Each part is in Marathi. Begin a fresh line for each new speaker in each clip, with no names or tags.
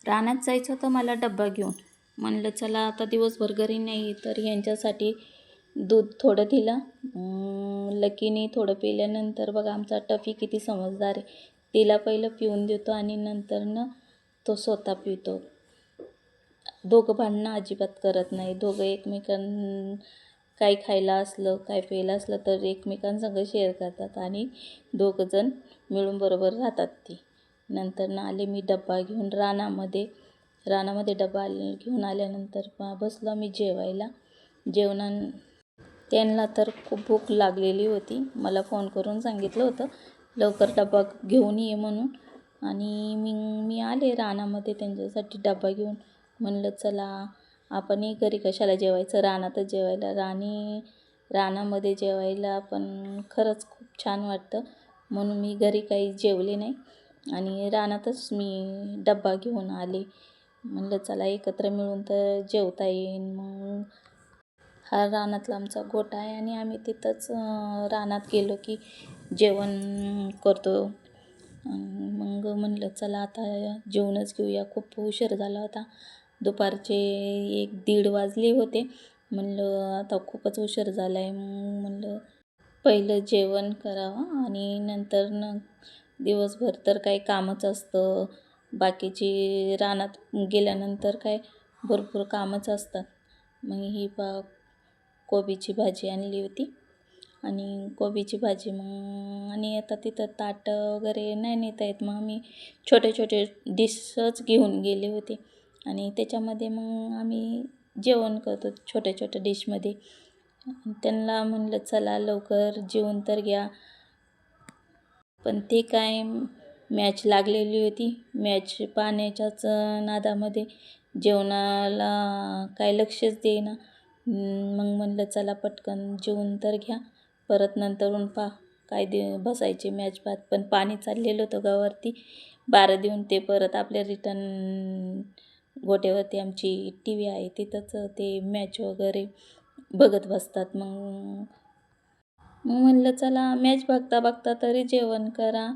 रानात जायचं होतं मला डब्बा घेऊन. म्हणलं चला आता दिवसभर घरी नाही तर यांच्यासाठी दूध थोडं दिलं. लकीने थोडं पिल्यानंतर बघा आमचा टफी किती समजदार आहे. तिला पहिलं पिऊन देतो आणि नंतरनं तो स्वतः पितो. दोघं भांडणं अजिबात करत नाही. दोघं काही खायला असलं काय प्यायला असलं तर एकमेकांसंग शेअर करतात आणि दोघंजण मिळून बरोबर राहतात. ती नंतर आले मी डब्बा घेऊन रानामध्ये डब्बा घेऊन आल्यानंतर बसलो आम्ही जेवायला. त्यांना तर खूप भूक लागलेली होती. मला फोन करून सांगितलं होतं लवकर डब्बा घेऊन ये म्हणून. आणि मी आले रानामध्ये त्यांच्यासाठी डब्बा घेऊन. म्हणलं चला आपणही घरी कशाला जेवायचं, रानातच जेवायला. रानामध्ये जेवायला पण खरंच खूप छान वाटतं. म्हणून मी घरी काही जेवले नाही आणि रानातच मी डब्बा घेऊन आले. म्हणलं चला एकत्र मिळून तर जेवता येईल. मग हा रानातला आमचा गोठा आहे आणि आम्ही तिथंच रानात गेलो की जेवण करतो. मग म्हणलं चला आता जेवणच घेऊया. खूप उशीर झाला होता. दुपारचे 1-1:30 वाजले होते. म्हणलं आता खूपच उशीर झाला आहे. मग म्हणलं पहिलं जेवण करावं आणि नंतर दिवसभर तर काही कामच असतं. बाकीची रानात गेल्यानंतर काय भरपूर कामच असतात. मग ही कोबीची भाजी आणली होती आणि कोबीची भाजी मग आणि आता तिथं ताट वगैरे नाही नेता येत. मग आम्ही छोटे डिशच घेऊन गेले होते आणि त्याच्यामध्ये मग आम्ही जेवण करतो छोट्या डिशमध्ये. त्यांना म्हणलं चला लवकर जेवून तर घ्या. पण ते काय मॅच लागलेली होती. मॅच पाहण्याच्याच नादामध्ये जेवणाला काय लक्षच देईना. मग म्हणलं चला पटकन जेवून तर घ्या, परत नंतरून काय बसायचे मॅच पाहत. पण पाणी चाललेलं होतं गावावरती. बारं देऊन ते परत आपल्या रिटर्न गोट्यावरती आमची TV आहे तिथंच ते मॅच वगैरे बघत बसतात. मग म्हणलं चला मॅच बघता तरी जेवण करा.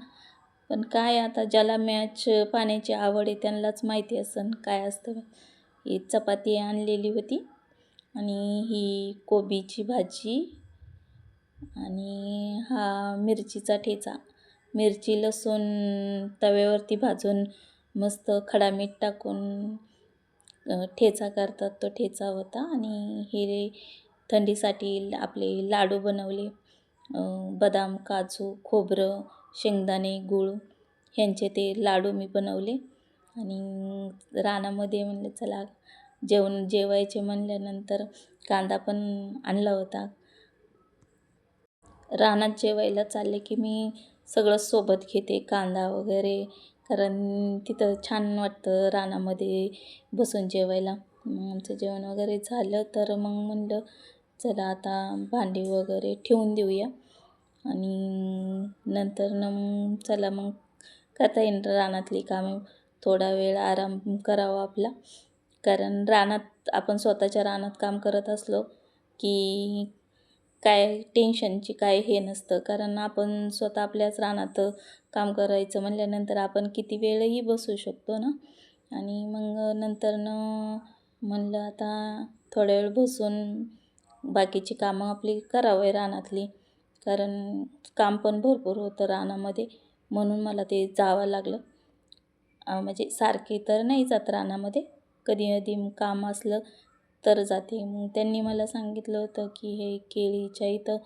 पण काय आता ज्याला मॅच पाहण्याची आवड आहे त्यांनाच माहिती असेल काय असतं. ही चपाती आणलेली होती आणि ही कोबीची भाजी आणि हा मिरचीचा ठेचा. मिरची लसूण तव्यावरती भाजून मस्त खडा मीठ टाकून ठेचा करतात, तो ठेचा होता. आणि हे थंडीसाठी आपले लाडू बनवले. बदाम, काजू, खोबरं, शेंगदाणे, गूळ ह्यांचे ते लाडू मी बनवले. आणि रानामध्ये म्हणलं चला जेवायचे म्हणल्यानंतर कांदा पण आणला होता. रानात जेवायला चालले की मी सगळं सोबत घेते, कांदा वगैरे, कारण तिथं छान वाटतं रानामध्ये बसून जेवायला. आमचं जेवण वगैरे झालं तर मग म्हणलं चला आता भांडी वगैरे ठेवून देऊया आणि नंतर मग चला मग करता येईल रानातली कामं. थोडा वेळ आराम करावा आपला, कारण रानात आपण स्वतःच्या रानात काम करत असलो की काय टेन्शनची काय हे नसतं. कारण आपण स्वतः आपल्याच रानात काम करायचं म्हणल्यानंतर आपण किती वेळही बसू शकतो ना. आणि मग म्हणलं आता थोड्या वेळ बसून बाकीची कामं आपली करावं रानातली, कारण काम पण भरपूर होतं रानामध्ये. म्हणून मला ते जावं लागलं. म्हणजे सारखी तर नाही जात रानामध्ये, कधी काम असलं तर जाते. मग त्यांनी मला सांगितलं होतं की हे केळीच्या इथं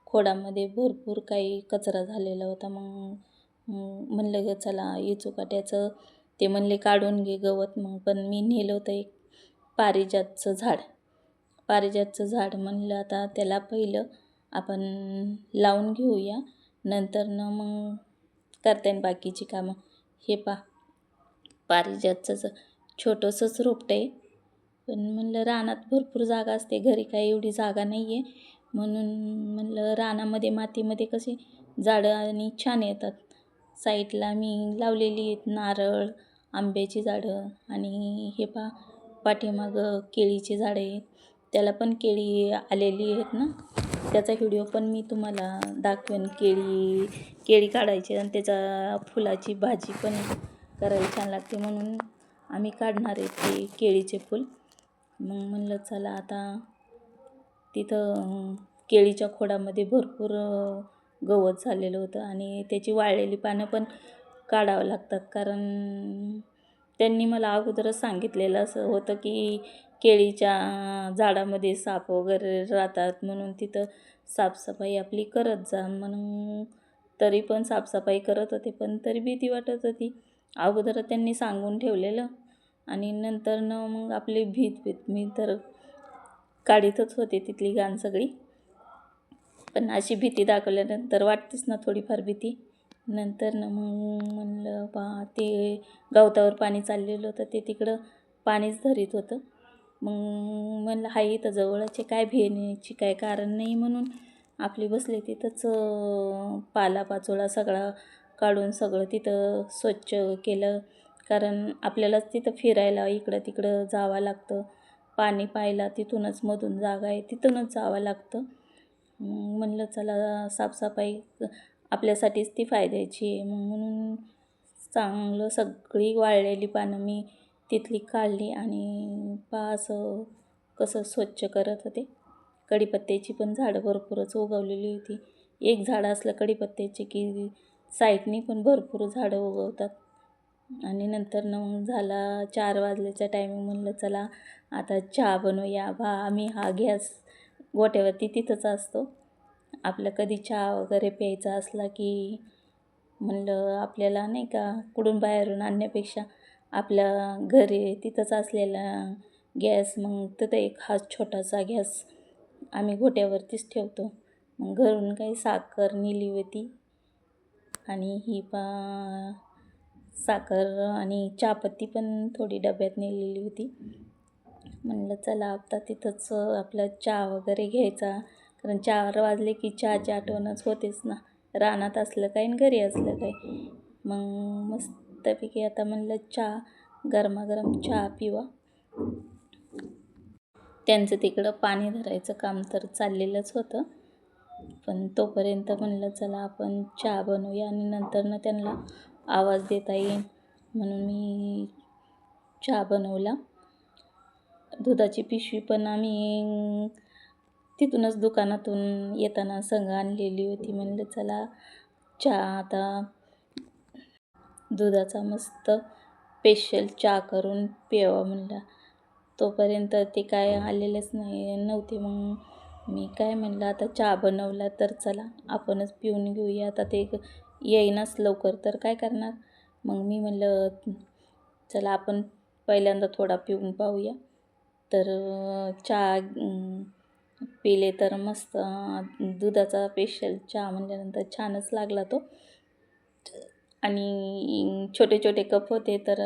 खोडामध्ये भरपूर काही कचरा झालेला होता. मग म्हणलं चला इचुकाट्याचं ते म्हणले काढून घे गवत. मग पण मी नेलं होतं एक पारिजातचं झाड. म्हणलं आता त्याला पहिलं आपण लावून घेऊया, नंतर मग करता येईल बाकीची कामं. हे पारिजातचं छोटंसंच रोपटं आहे. पण म्हणलं रानात भरपूर जागा असते, घरी काही एवढी जागा नाही आहे. म्हणून म्हणलं रानामध्ये मातीमध्ये कशी झाडं आणि छान येतात. साईडला मी लावलेली आहेत नारळ, आंब्याची झाडं आणि हे पाठीमागं केळीची झाडं आहेत. त्याला पण केळी आलेली आहेत ना, त्याचा व्हिडिओ पण मी तुम्हाला दाखवेन. केळी काढायची आणि त्याचा फुलाची भाजी पण करायला छान लागते. म्हणून आम्ही काढणार आहे ते केळीचे फूल. मग म्हणलं चला आता तिथं केळीच्या खोडामध्ये भरपूर गवत झालेलं होतं आणि त्याची वाळलेली पानं पण काढावं लागतात, कारण त्यांनी मला अगोदरच सांगितलेलं असं होतं की केळीच्या झाडामध्ये साप वगैरे राहतात, म्हणून तिथं साफसफाई आपली करत जा म्हणून. तरी पण साफसफाई करत होते, पण तरी भीती वाटत होती. अगोदर त्यांनी सांगून ठेवलेलं आणि नंतर मग आपली भीत मी तर काढीतच होते तिथली घाण सगळी. पण अशी भीती दाखवल्यानंतर वाटतेच ना थोडीफार भीती. नंतर मग म्हणलं ते गवतावर पाणी चाललेलं होतं, ते तिकडं पाणीच धरीत होतं. मग म्हणलं हाय इथं जवळचे, काय भिण्याची काय कारण नाही, म्हणून आपली बसले तिथंच. पालापाचोळा सगळा काढून सगळं तिथं स्वच्छ केलं, कारण आपल्यालाच तिथं फिरायला इकडं तिकडं जावं लागतं. पाणी प्यायला तिथूनच मधून जागा आहे, तिथूनच जावं लागतं. म्हणलं चला साफसफाई आपल्यासाठीच ती फायद्याची आहे, म्हणून चांगलं सगळी वाळलेली पानं मी तिथली काढली आणि असं कसं स्वच्छ करत होते. कढीपत्त्याची पण झाडं भरपूरच उगवलेली होती. एक झाड असलं कढीपत्त्याचे की साईडनी पण भरपूर झाडं उगवतात. आणि नंतर मग झाला 4 वाजल्याचा टायमिंग. म्हणलं चला आता चहा बनवूया. आम्ही हा गॅस गोठ्यावरती तिथंच असतो. आपलं कधी चहा वगैरे प्यायचा असला की म्हणलं आपल्याला नाही का कुठून बाहेरून आणण्यापेक्षा आपल्या घरी तिथंच असलेला गॅस, मग तिथं एक हा छोटासा गॅस आम्ही गोठ्यावरतीच ठेवतो. मग घरून काही साखर नेली होती आणि ही साखर आणि चहापत्ती पण थोडी डब्यात नेलेली होती. म्हणलं चला आता तिथंच आपला चहा वगैरे घ्यायचा, कारण 4 वाजले की चहाची आठवणच होतेच ना, रानात असलं काय आणि घरी असलं काय. मग मस्तपैकी आता म्हणलं चहा, गरमागरम चहा पिवा. त्यांचं तिकडं पाणी धरायचं काम तर चाललेलंच होतं, पण तोपर्यंत म्हणलं चला आपण चहा बनवूया आणि नंतर त्यांना आवाज देता येईल म्हणून मी चहा बनवला. दुधाची पिशवी पण आम्ही तिथूनच दुकानातून येताना संग आणलेली होती. म्हणलं चला चहा आता दुधाचा मस्त स्पेशल चहा करून प्यावा म्हणलं. तोपर्यंत ते काय आलेलेच नव्हते. मग मी काय म्हणलं आता चहा बनवला तर चला आपणच पिऊन घेऊया. आता ते येईनाच लवकर तर काय करणार. मग मी म्हणलं चला आपण पहिल्यांदा थोडा पिऊन पाहूया. तर चहा पिले तर मस्त दुधाचा स्पेशल चहा म्हणल्यानंतर छानच लागला तो. आणि छोटे छोटे कप होते तर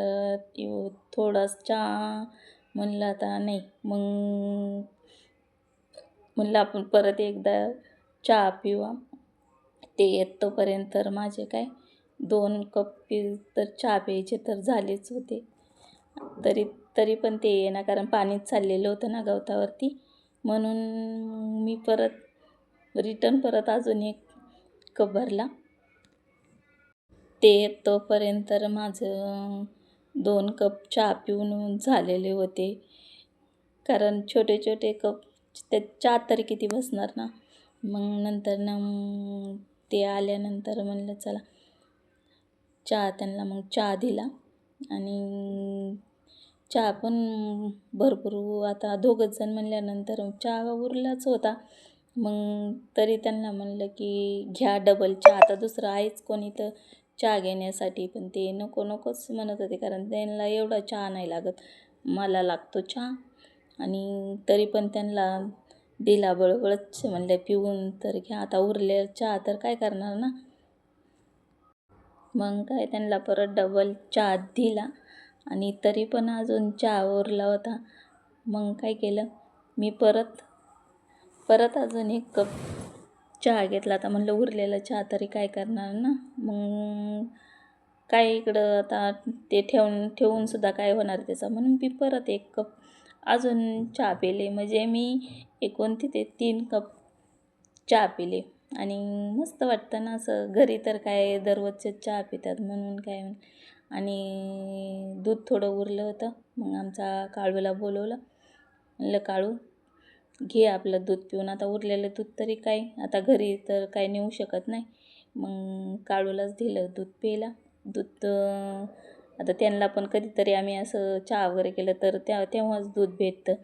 थोडाच चहा म्हणलं आता नाही. मग म्हणलं आपण परत एकदा चहा पिवा. ते येतोपर्यंत तर माझे काय 2 कप तर चहा प्यायचे तर झालेच होते. तरी पण ते येईना, कारण पाणीच चाललेलं होतं ना गवतावरती, म्हणून मी परत अजून एक कप भरला. ते तोपर्यंत माझं 2 कप चहा पिऊन झालेले होते, कारण छोटे छोटे कप त्यात चहा तरी किती बसणार ना. मग नंतर ते आल्यानंतर म्हणलं चला चहा, त्यांना मग चहा दिला आणि चहा पण भरपूर, आता 2घंच जण म्हणल्यानंतर चहा उरलाच होता. मग तरी त्यांना म्हणलं की घ्या डबल चहा, आता दुसरं आहेच कोणी तर चहा घेण्यासाठी, पण ते नकोच म्हणत होते, कारण त्यांना एवढा चहा नाही लागत, मला लागतो चहा. आणि तरी पण त्यांना दिला बळबळच, म्हणलं पिऊन तर घ्या, आता उरलेला चहा तर काय करणार ना. मग काय त्यांना परत डबल चहा दिला आणि तरी पण अजून चहा उरला होता. मग काय केलं मी परत अजून 1 कप चहा घेतला. आता म्हणलं उरलेला चहा तरी काय करणार ना. मग काय इकडं आता ते ठेवून सुद्धा काय होणार त्याचा, म्हणून मी परत 1 कप अजून चहा पिले. म्हणजे मी एकूण तिथे 3 कप चहा पिले. आणि मस्त वाटतं ना असं. घरी तर काय दररोजचे चहा पितात म्हणून काय. आणि दूध थोडं उरलं होतं. मग आमचा काळूला बोलवलं, म्हणलं काळू घे आपलं दूध पिऊन. आता उरलेलं दूध तरी काय, आता घरी तर काय नेऊ शकत नाही. मग काळूलाच दिलं दूध प्यायला. दूध आता त्यांना पण कधीतरी आम्ही असं चहा वगैरे केलं तर तेव्हाच दूध भेटतं,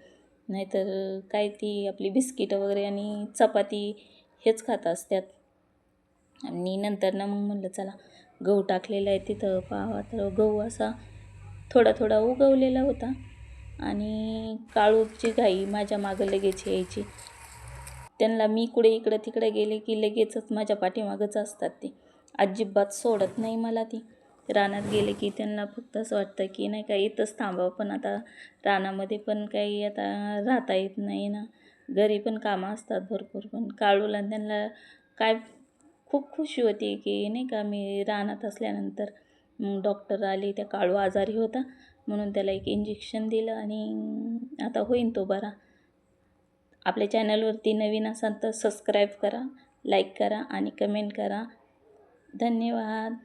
नाहीतर काय ती आपली बिस्किटं वगैरे आणि चपाती हेच खात असतात. आणि नंतर ना मग म्हणलं चला गहू टाकलेला आहे तिथं पाहावा, तर गहू असा थोडा थोडा उगवलेला होता. आणि काळूची घाई माझ्या मागं लगेच यायची. त्यांना मी कुठे इकडं तिकडे गेले की लगेचच माझ्या पाठीमागंच असतात ते. अजिबात सोडत नाही मला ती. रानात गेले की त्यांना फक्त असं वाटतं की नाही का इथंच थांबावं, पण आता रानामध्ये पण काही आता राहता येत नाही ना, घरी पण कामं असतात भरपूर. पण काळूला त्यांना काय खूप खुशी होती की नाही का मी रानात असल्यानंतर. मग डॉक्टर आले, त्या काळू आजारी होता म्हणून त्याला एक इंजेक्शन दिलं आणि आता होईन तो बरा. आपल्या चॅनलवरती नवीन असाल तर सबस्क्राईब करा, लाईक करा आणि कमेंट करा. धन्यवाद.